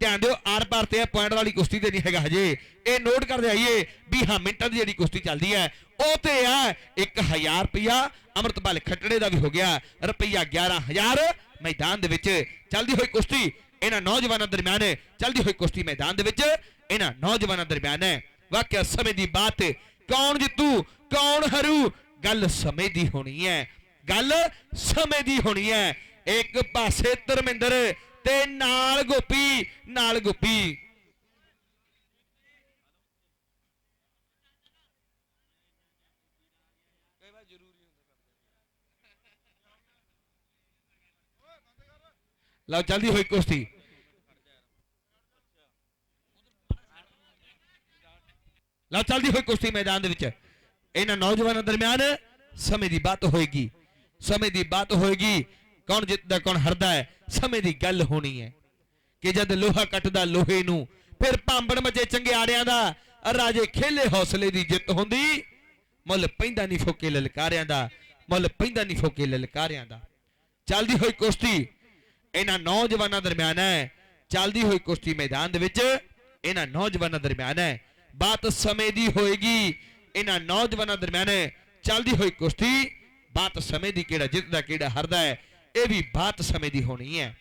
ਧਿਆਨ ਦਿਓ ਆਰ ਪਾਰ ਤੇ ਪੁਆਇੰਟ ਵਾਲੀ ਕੁਸ਼ਤੀ ਤੇ ਨਹੀਂ ਹੈਗਾ ਹਜੇ, ਇਹ ਨੋਟ ਕਰਦੇ ਆਈਏ ਵੀ ਹਾਂ ਮਿੰਟਾਂ ਦੀ ਜਿਹੜੀ ਕੁਸ਼ਤੀ ਚੱਲਦੀ ਹੈ ਉਹ ਤੇ ਆ 1000 ਰੁਪਇਆ ਅਮਰਤਪਾਲ ਖੱਟੜੇ ਦਾ ਵੀ ਹੋ ਗਿਆ, ਰੁਪਇਆ 11000 ਮੈਦਾਨ ਦੇ ਵਿੱਚ ਚੱਲਦੀ ਹੋਈ ਕੁਸ਼ਤੀ ਇਹਨਾਂ ਨੌਜਵਾਨਾਂ ਦਰਮਿਆਨ, ਚੱਲਦੀ ਹੋਈ ਕੁਸ਼ਤੀ ਮੈਦਾਨ ਦੇ ਵਿੱਚ ਇਹਨਾਂ ਨੌਜਵਾਨਾਂ ਦਰਮਿਆਨ ਹੈ। ਵਾਕਿਆ ਸਮੇਂ ਦੀ ਬਾਤ, ਕੌਣ ਜਿੱਤੂ ਕੌਣ हरू, ਗੱਲ ਸਮੇਂ ਦੀ ਹੋਣੀ ਹੈ, ਗੱਲ ਸਮੇਂ ਦੀ ਹੋਣੀ ਹੈ। ਇੱਕ ਪਾਸੇ ਧਰਮਿੰਦਰ ਤੇ ਨਾਲ ਗੋਪੀ, ਨਾਲ ਗੋਪੀ। ਲਓ ਚੱਲਦੀ ਹੋਈ ਕੁਸ਼ਤੀ, ਲਓ ਚੱਲਦੀ ਹੋਈ ਕੁਸ਼ਤੀ ਮੈਦਾਨ ਦੇ ਵਿੱਚ ਇਹਨਾਂ ਨੌਜਵਾਨਾਂ ਦਰਮਿਆਨ ਸਮੇਂ ਦੀ ਬਾਤ ਹੋਏਗੀ, ਸਮੇਂ ਦੀ ਬਾਤ ਹੋਏਗੀ। ਕੌਣ ਜਿੱਤਦਾ ਕੌਣ ਹਾਰਦਾ ਹੈ, ਸਮੇਂ ਦੀ ਗੱਲ ਹੋਣੀ ਹੈ ਕਿ ਜਦ ਲੋਹਾ ਕੱਟਦਾ ਲੋਹੇ ਨੂੰ, ਫਿਰ ਭਾਂਬੜ ਮਚੇ ਚੰਗਿਆੜਿਆਂ ਦਾ, ਰਾਜੇ ਖੇਲੇ ਹੌਸਲੇ ਦੀ ਜਿੱਤ ਹੁੰਦੀ, ਮੁੱਲ ਪੈਂਦਾ ਨਹੀਂ ਫੋਕੇ ਲਲਕਾਰਿਆਂ ਦਾ, ਮੁੱਲ ਪੈਂਦਾ ਨਹੀਂ ਫੋਕੇ ਲਲਕਾਰਿਆਂ ਦਾ। ਚੱਲਦੀ ਹੋਈ ਕੁਸ਼ਤੀ ਇਹਨਾਂ ਨੌਜਵਾਨਾਂ ਦਰਮਿਆਨ ਹੈ, ਚੱਲਦੀ ਹੋਈ ਕੁਸ਼ਤੀ ਮੈਦਾਨ ਦੇ ਵਿੱਚ ਇਹਨਾਂ ਨੌਜਵਾਨਾਂ ਦਰਮਿਆਨ ਹੈ, ਬਾਤ ਸਮੇਂ ਦੀ ਹੋਏਗੀ ਇਹਨਾਂ ਨੌਜਵਾਨਾਂ ਦਰਮਿਆਨ ਚੱਲਦੀ ਹੋਈ ਕੁਸ਼ਤੀ, ਬਾਤ ਸਮੇਂ ਦੀ, ਕਿਹੜਾ ਜਿੱਤਦਾ ਕਿਹੜਾ ਹਾਰਦਾ ਹੈ ਇਹ ਵੀ ਬਾਤ ਸਮੇਂ ਦੀ ਹੋਣੀ ਹੈ।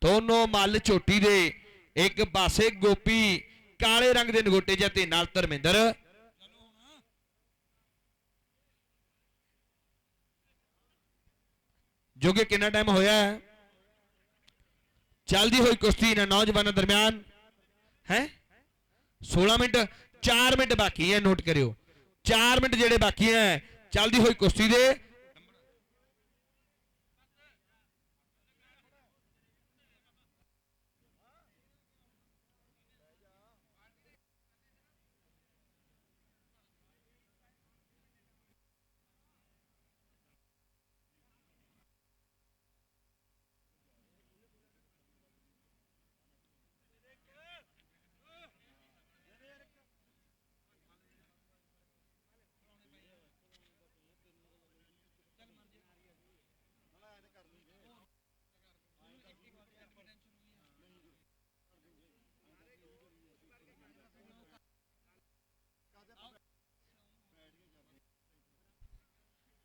ਦੋਨੋਂ ਮੱਲ ਝੋਟੀ ਦੇ, ਇੱਕ ਪਾਸੇ ਗੋਪੀ ਕਾਲੇ ਰੰਗ ਦੇ ਨਗੋਟੇ ਜਿਹੇ ਤੇ ਨਾਲ ਧਰਮਿੰਦਰ। ਜੋਗੇ ਕਿੰਨਾ ਟਾਈਮ ਹੋਇਆ ਹੈ? ਚੱਲਦੀ ਹੋਈ ਕੁਸ਼ਤੀ ਇਹਨਾਂ ਨੌਜਵਾਨਾਂ ਦਰਮਿਆਨ ਹੈ 16 ਮਿੰਟ, 4 ਮਿੰਟ ਬਾਕੀ ਹੈ, ਨੋਟ ਕਰਿਓ 4 ਮਿੰਟ ਜਿਹੜੇ ਬਾਕੀ ਹੈ ਚੱਲਦੀ ਹੋਈ ਕੁਸ਼ਤੀ ਦੇ।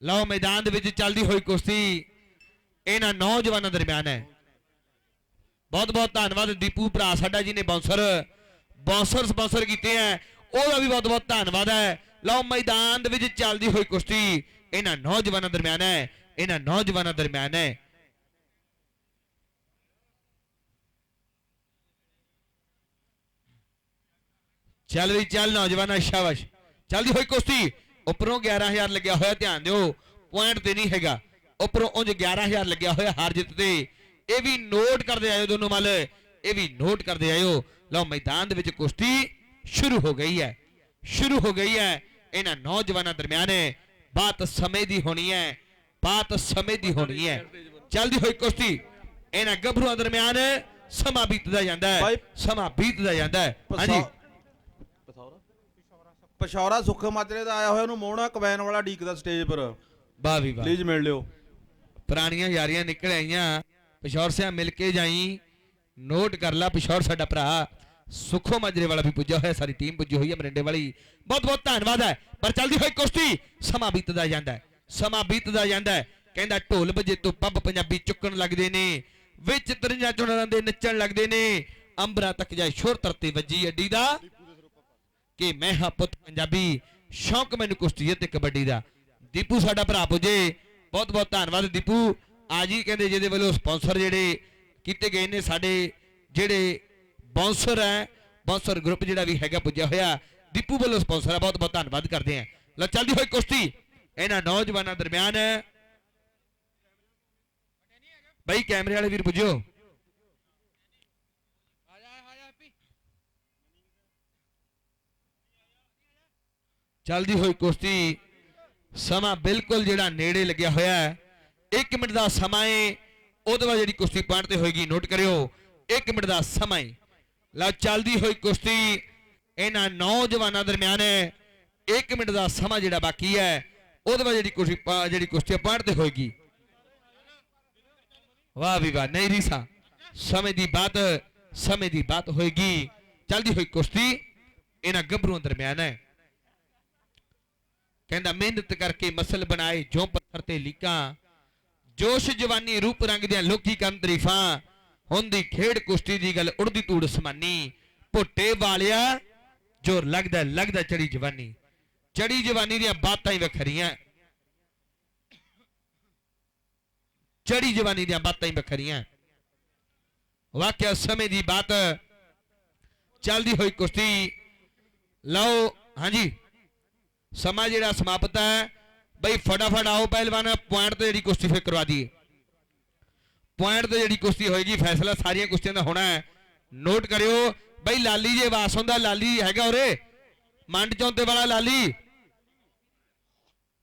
ਲਓ ਮੈਦਾਨ ਦੇ ਵਿੱਚ ਚੱਲਦੀ ਹੋਈ ਕੁਸ਼ਤੀ ਇਹਨਾਂ ਨੌਜਵਾਨਾਂ ਦਰਮਿਆਨ ਹੈ। ਬਹੁਤ ਬਹੁਤ ਧੰਨਵਾਦ ਦੀਪੂ ਭਰਾ ਸਾਡਾ ਜੀ ਨੇ ਬਾਉਂਸਰ ਸਪਾਂਸਰ ਕੀਤੇ ਹੈ, ਉਹਦਾ ਵੀ ਬਹੁਤ ਬਹੁਤ ਧੰਨਵਾਦ ਹੈ। ਲਓ ਮੈਦਾਨ ਦੇ ਵਿੱਚ ਚੱਲਦੀ ਹੋਈ ਕੁਸ਼ਤੀ ਇਹਨਾਂ ਨੌਜਵਾਨਾਂ ਦਰਮਿਆਨ ਹੈ, ਇਹਨਾਂ ਨੌਜਵਾਨਾਂ ਦਰਮਿਆਨ ਹੈ। ਚੱਲ ਵੀ ਚੱਲ ਨੌਜਵਾਨਾਂ, ਸ਼ਾਬਾਸ਼। ਚੱਲਦੀ ਹੋਈ ਕੁਸ਼ਤੀ ਉੱਪਰੋਂ 11000 ਲੱਗਿਆ ਹੋਇਆ, ਧਿਆਨ ਦਿਓ ਪੁਆਇੰਟ ਤੇ ਨਹੀਂ ਹੈਗਾ, ਉੱਪਰੋਂ ਉਂਝ 11000 ਲੱਗਿਆ ਹੋਇਆ ਹਾਰ ਜਿੱਤ ਤੇ। ਇਹ ਵੀ ਨੋਟ ਕਰਦੇ ਆਇਓ ਦੋਨੋਂ ਮੱਲ, ਇਹ ਵੀ ਨੋਟ ਕਰਦੇ ਆਇਓ। ਲਓ ਮੈਦਾਨ ਦੇ ਵਿੱਚ ਕੁਸ਼ਤੀ ਸ਼ੁਰੂ ਹੋ ਗਈ ਹੈ, ਸ਼ੁਰੂ ਹੋ ਗਈ ਹੈ ਇਹਨਾਂ ਨੌਜਵਾਨਾਂ ਦਰਮਿਆਨ। ਬਾਤ ਸਮੇਂ ਦੀ ਹੋਣੀ ਹੈ, ਬਾਤ ਸਮੇਂ ਦੀ ਹੋਣੀ ਹੈ। ਚੱਲਦੀ ਹੋਈ ਕੁਸ਼ਤੀ ਇਹਨਾਂ ਗੱਭਰੂਆਂ ਦਰਮਿਆਨ, ਸਮਾਂ ਬੀਤਦਾ ਜਾਂਦਾ ਹੈ, ਸਮਾਂ ਬੀਤਦਾ ਜਾਂਦਾ ਹੈ। ਹਾਂਜੀ ਪਸ਼ੌਰਾ ਸੁੱਖ ਮਾਜਰੇ ਦਾ ਆਇਆ ਹੋਇਆ, ਉਹਨੂੰ ਮੋਹਣਾ ਕਵੈਨ ਵਾਲਾ ਡੀਕਦਾ ਸਟੇਜ ਪਰ। ਵਾਹ ਵੀ ਵਾਹ, ਪਲੀਜ਼ ਮਿਲ ਲਿਓ। ਪੁਰਾਣੀਆਂ ਯਾਰੀਆਂ ਨਿਕਲ ਆਈਆਂ। ਪਿਸ਼ੌਰ ਸਿਆ ਮਿਲ ਕੇ ਜਾਈ, ਨੋਟ ਕਰ ਲਾ। ਪਿਸ਼ੌਰ ਸਾਡਾ ਭਰਾ ਸੁੱਖੋ ਮਾਜਰੇ ਵਾਲਾ ਵੀ ਪੁੱਜਿਆ ਹੋਇਆ, ਸਾਰੀ ਟੀਮ ਪੁੱਜੀ ਹੋਈ ਹੈ ਮਰਿੰਡੇ ਵਾਲੀ। ਬਹੁਤ ਬਹੁਤ ਧੰਨਵਾਦ ਹੈ। ਪਰ ਚੱਲਦੀ ਹੋਈ ਕੁਸ਼ਤੀ, ਸਮਾਂ ਬੀਤਦਾ ਜਾਂਦਾ ਹੈ, ਸਮਾਂ ਬੀਤਦਾ ਜਾਂਦਾ ਹੈ। ਕਹਿੰਦਾ ਢੋਲ ਵਜੇ ਤੋਂ ਪੱਬ ਪੰਜਾਬੀ ਚੁੱਕਣ ਲੱਗਦੇ ਨੇ, ਵਿੱਚ ਤਰੀਆਂ ਚੁਣਾਂ ਦੇ ਨੱਚਣ ਲੱਗਦੇ ਨੇ। ਅੰਬਰਾਂ ਤੱਕ ਜਾਏ ਸ਼ੋਰ ਤਰਤੇ ਵੱਜੀ ਅੱਡੀ ਦਾ, ਕਿ ਮੈਂ ਹਾਂ ਪੁੱਤ ਪੰਜਾਬੀ, ਸ਼ੌਂਕ ਮੈਨੂੰ ਕੁਸ਼ਤੀ ਤੇ ਕਬੱਡੀ ਦਾ। ਦੀਪੂ ਸਾਡਾ ਭਰਾ ਪੁੱਜੇ, ਬਹੁਤ ਬਹੁਤ ਧੰਨਵਾਦ ਦੀਪੂ। ਆ ਜੀ ਕਹਿੰਦੇ ਜਿਹਦੇ ਵੱਲੋਂ ਸਪਾਂਸਰ ਜਿਹੜੇ ਕੀਤੇ ਗਏ ਨੇ, ਸਾਡੇ ਜਿਹੜੇ ਬਾਉਂਸਰ ਹੈ, ਬਾਉਂਸਰ ਗਰੁੱਪ ਜਿਹੜਾ ਵੀ ਹੈਗਾ ਪੁੱਜਿਆ ਹੋਇਆ, ਦੀਪੂ ਵੱਲੋਂ ਸਪਾਂਸਰ ਹੈ, ਬਹੁਤ ਬਹੁਤ ਧੰਨਵਾਦ ਕਰਦੇ ਆ। ਲੋ ਚੱਲਦੀ ਹੋਈ ਕੁਸ਼ਤੀ ਇਹਨਾਂ ਨੌਜਵਾਨਾਂ ਦਰਮਿਆਨ। ਬਈ ਕੈਮਰੇ ਵਾਲੇ ਵੀਰ ਪੁੱਜਿਓ। ਚੱਲਦੀ ਹੋਈ ਕੁਸ਼ਤੀ, ਸਮਾਂ ਬਿਲਕੁਲ ਜਿਹੜਾ ਨੇੜੇ ਲੱਗਿਆ ਹੋਇਆ ਹੈ। 1 ਮਿੰਟ ਦਾ ਸਮਾਂ ਹੈ, ਉਹਦੇ ਬਾਅਦ ਜਿਹੜੀ ਕੁਸ਼ਤੀ ਪੁਆਇੰਟ ਤੇ ਹੋਏਗੀ, ਨੋਟ ਕਰਿਓ। 1 ਮਿੰਟ ਦਾ ਸਮਾਂ ਹੈ। ਲਓ ਚੱਲਦੀ ਹੋਈ ਕੁਸ਼ਤੀ ਇਹਨਾਂ ਨੌਜਵਾਨਾਂ ਦਰਮਿਆਨ ਹੈ। 1 ਮਿੰਟ ਦਾ ਸਮਾਂ ਜਿਹੜਾ ਬਾਕੀ ਹੈ, ਉਹਦੇ ਬਾਅਦ ਜਿਹੜੀ ਕੁਸ਼ਤੀ ਪੁਆਇੰਟ ਤੇ ਹੋਏਗੀ। ਵਾਹ ਵੀ ਵਾਹ, ਨਹੀਂ ਰੀਸਾ, ਸਮੇਂ ਦੀ ਬਾਤ ਹੋਏਗੀ। ਚੱਲਦੀ ਹੋਈ ਕੁਸ਼ਤੀ ਇਹਨਾਂ ਗੱਭਰੂਆਂ ਦਰਮਿਆਨ ਹੈ। ਕਹਿੰਦਾ ਮਿਹਨਤ ਕਰਕੇ ਮਸਲ ਬਣਾਏ ਜੋ ਪੱਥਰ ਤੇ ਲੀਕਾਂ, ਜੋਸ਼ ਜਵਾਨੀ ਰੂਪ ਰੰਗ ਦੀਆਂ ਲੋਕੀ ਕਰਨ ਤਰੀਫਾਂ, ਹੁੰਦੀ ਖੇਡ ਕੁਸ਼ਤੀ ਦੀ ਗੱਲ ਉੜਦੀ ਧੂੜ ਸਮਾਨੀ, ਭੁੱਟੇ ਵਾਲਿਆ ਜੋਰ ਲੱਗਦਾ ਚੜੀ ਜਵਾਨੀ ਦੀਆਂ ਬਾਤਾਂ ਹੀ ਵੱਖਰੀਆਂ, ਚੜੀ ਜਵਾਨੀ ਦੀਆਂ ਬਾਤਾਂ ਹੀ ਵੱਖਰੀਆਂ। ਵਾਕਿਆ ਸਮੇਂ ਦੀ ਬਾਤ। ਚੱਲਦੀ ਹੋਈ ਕੁਸ਼ਤੀ। ਲਓ ਹਾਂਜੀ, ਸਮਾਂ ਜਿਹੜਾ ਸਮਾਪਤ ਹੈ। ਬਈ ਫਟਾਫਟ ਆਓ ਪਹਿਲਵਾਨ, ਪੁਆਇੰਟ ਤੇ ਜਿਹੜੀ ਕੁਸ਼ਤੀ ਫਿਰ ਕਰਵਾ ਦਈਏ। ਪੁਆਇੰਟ ਤੇ ਜਿਹੜੀ ਕੁਸ਼ਤੀ ਹੋਏਗੀ, ਫੈਸਲਾ ਸਾਰੀਆਂ ਕੁਸ਼ਤੀਆਂ ਦਾ ਹੋਣਾ ਹੈ। ਨੋਟ ਕਰਿਓ ਬਈ, ਲਾਲੀ ਜੇ ਵਾਸ ਹੁੰਦਾ, ਲਾਲੀ ਹੈਗਾ ਉਰੇ ਮੰਡ ਚੌਂਤੇ ਵਾਲਾ ਲਾਲੀ,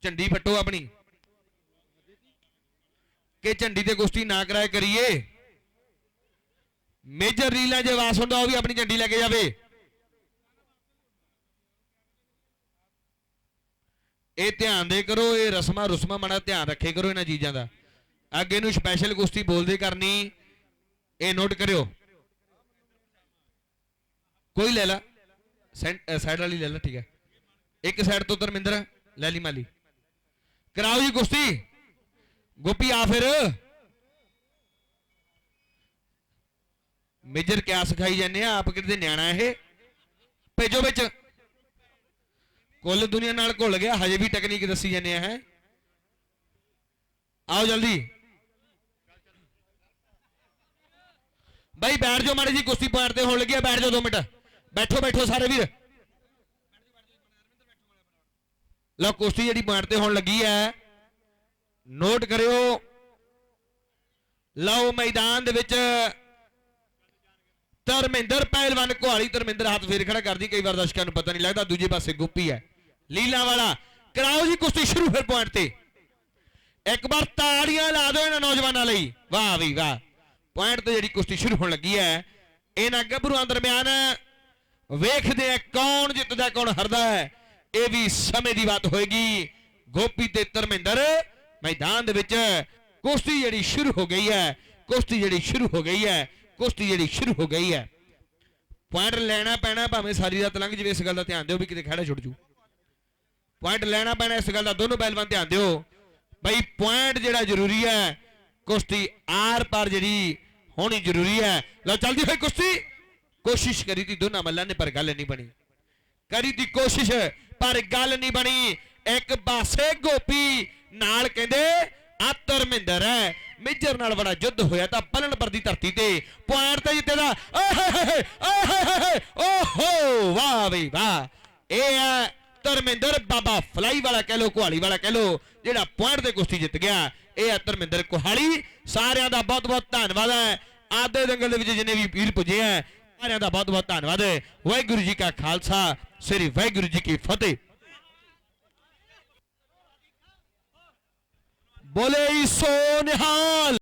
ਝੰਡੀ ਫੱਟੋ ਆਪਣੀ, ਕਿ ਝੰਡੀ ਤੇ ਕੁਸ਼ਤੀ ਨਾ ਕਰਾਏ ਕਰੀਏ। ਮੇਜਰ ਰੀਲਾ ਜੇ ਵਾਸ ਹੁੰਦਾ, ਉਹ ਵੀ ਆਪਣੀ ਝੰਡੀ ਲੈ ਕੇ ਜਾਵੇ। ਇਹ ਧਿਆਨ ਦੇ ਕਰੋ, ਇਹ ਰਸਮਾਂ ਮਾੜਾ ਧਿਆਨ ਰੱਖੇ ਕਰੋ ਇਹਨਾਂ ਚੀਜ਼ਾਂ ਦਾ। ਅੱਗੇ ਨੂੰ ਸਪੈਸ਼ਲ ਕੁਸ਼ਤੀ ਬੋਲਦੇ ਕਰਨੀ, ਇਹ ਨੋਟ ਕਰਿਓ। ਕੋਈ ਲੈ ਲਾ, ਸਾਈਡ ਵਾਲੀ ਲੈ ਲਾ, ਠੀਕ ਹੈ। ਇੱਕ ਸਾਈਡ ਤੋਂ ਧਰਮਿੰਦਰ ਲੈ ਲਈ ਮਾਲੀ, ਕਰਾਓ ਜੀ ਕੁਸ਼ਤੀ। ਗੋਪੀ ਆ ਫਿਰ, ਮੇਜਰ ਕਿਆ ਸਿਖਾਈ ਜਾਂਦੇ ਆ, ਆਪ ਕਿਤੇ ਨਿਆਣਾ ਇਹ, ਭੇਜੋ ਵਿੱਚ। ਕੁੱਲ ਦੁਨੀਆ ਨਾਲ ਘੁਲ ਗਿਆ, ਹਜੇ ਵੀ ਟੈਕਨੀਕ ਦੱਸੀ ਜਾਂਦੇ ਆ। ਹੈ ਆਓ ਜਲਦੀ ਬਾਈ, ਬੈਠ ਜਾਓ ਮਾੜੀ ਜੀ, ਕੁਸ਼ਤੀ ਪੁਆਇੰਟ ਤੇ ਹੋਣ ਲੱਗੀ ਆ। ਬੈਠ ਜਾਓ 2 ਮਿੰਟ, ਬੈਠੋ ਸਾਰੇ ਵੀਰ। ਲਓ ਕੁਸ਼ਤੀ ਜਿਹੜੀ ਪੁਆਇੰਟ ਤੇ ਹੋਣ ਲੱਗੀ ਹੈ, ਨੋਟ ਕਰਿਓ। ਲਓ ਮੈਦਾਨ ਦੇ ਵਿੱਚ ਧਰਮਿੰਦਰ ਪਹਿਲਵਾਨ ਕੁਹਾਲੀ, ਧਰਮਿੰਦਰ ਹੱਥ ਫੇਰ ਖੜਾ ਕਰਦੀ, ਕਈ ਵਾਰ ਦਰਸ਼ਕਾਂ ਨੂੰ ਪਤਾ ਨਹੀਂ ਲੱਗਦਾ। ਦੂਜੇ ਪਾਸੇ ਗੋਪੀ ਹੈ ਲੀਲਾ ਵਾਲਾ। ਕਰਾਓ ਜੀ ਕੁਸ਼ਤੀ ਸ਼ੁਰੂ ਫਿਰ ਪੁਆਇੰਟ ਤੇ। ਇੱਕ ਵਾਰ ਤਾੜੀਆਂ ਲਾ ਦਿਓ ਇਹਨਾਂ ਨੌਜਵਾਨਾਂ ਲਈ। ਵਾਹ ਵੀ ਵਾਹ, ਪੁਆਇੰਟ ਤੇ ਜਿਹੜੀ ਕੁਸ਼ਤੀ ਸ਼ੁਰੂ ਹੋਣ ਲੱਗੀ ਹੈ ਇਹਨਾਂ ਗੱਭਰੂਆਂ ਦਰਮਿਆਨ। ਵੇਖਦੇ ਆ ਕੌਣ ਜਿੱਤਦਾ ਕੌਣ ਹਾਰਦਾ ਹੈ, ਇਹ ਵੀ ਸਮੇਂ ਦੀ ਬਾਤ ਹੋਏਗੀ। ਗੋਪੀ ਤੇ ਧਰਮਿੰਦਰ ਮੈਦਾਨ ਦੇ ਵਿੱਚ। ਕੁਸ਼ਤੀ ਜਿਹੜੀ ਸ਼ੁਰੂ ਹੋ ਗਈ ਹੈ, ਪੁਆਇੰਟ ਲੈਣਾ ਪੈਣਾ, ਭਾਵੇਂ ਸਾਰੀ ਰਾਤ ਲੰਘ ਜਾਵੇ। ਇਸ ਗੱਲ ਦਾ ਧਿਆਨ ਦਿਓ ਵੀ ਕਿਤੇ ਖੜਾ ਛੁੱਟ ਜੂ। ਪੁਆਇੰਟ ਲੈਣਾ ਪੈਣਾ, ਇਸ ਗੱਲ ਦਾ ਦੋਨੋਂ ਪਹਿਲਵਾਨ ਧਿਆਨ ਦਿਓ ਬਈ। ਪੁਆਇੰਟ ਜਿਹੜਾ ਜ਼ਰੂਰੀ ਹੈ, ਕੁਸ਼ਤੀ ਆਰ ਪਾਰ ਜਿਹੜੀ ਹੋਣੀ ਜ਼ਰੂਰੀ ਹੈ। ਲਓ ਚੱਲਦੀ ਹੋਈ ਕੁਸ਼ਤੀ। ਕੋਸ਼ਿਸ਼ ਕਰੀ ਤੀ ਦੋਨਾਂ ਮੱਲਾਂ ਨੇ, ਪਰ ਗੱਲ ਨਹੀਂ ਬਣੀ। ਕਰੀ ਤੀ ਕੋਸ਼ਿਸ਼ ਪਰ ਗੱਲ ਨਹੀਂ ਬਣੀ। ਇੱਕ ਪਾਸੇ ਗੋਪੀ ਨਾਲ ਕਹਿੰਦੇ ਆ ਧਰਮਿੰਦਰ ਹੈ। ਮੇਜਰ ਨਾਲ ਬੜਾ ਯੁੱਧ ਹੋਇਆ ਤਾਂ ਪਲਣਪੁਰ ਦੀ ਧਰਤੀ ਤੇ ਪੁਆਇੰਟ ਤੇ ਜਿੱਤੇਦਾ। ਓਹੋ ਵਾਹ ਬਈ ਵਾਹ, ਇਹ ਹੈ ਧਰਮਿੰਦਰ ਬਾਬਾ ਫਲਾਈ ਵਾਲਾ ਕਹਿ ਲੋ, ਕੁਹਾਲੀ ਵਾਲਾ ਕਹਿ ਲੋ, ਜਿਹੜਾ ਪੁਆਇੰਟ ਤੇ ਕੁਸ਼ਤੀ ਜਿੱਤ ਗਿਆ। ਇਹ ਹੈ ਧਰਮਿੰਦਰ ਕੁਹਾਲੀ। ਸਾਰਿਆਂ ਦਾ ਬਹੁਤ ਬਹੁਤ ਧੰਨਵਾਦ ਹੈ। ਆਦੇ ਦੰਗਲ ਦੇ ਵਿੱਚ ਜਿੰਨੇ ਵੀ ਵੀਰ ਪੁੱਜੇ ਹੈ, ਸਾਰਿਆਂ ਦਾ ਬਹੁਤ ਬਹੁਤ ਧੰਨਵਾਦ ਹੈ। ਵਾਹਿਗੁਰੂ ਜੀ ਕਾ ਖਾਲਸਾ, ਸ੍ਰੀ ਵਾਹਿਗੁਰੂ ਜੀ ਕੀ ਫਤਿਹ। बोले सो निहाल।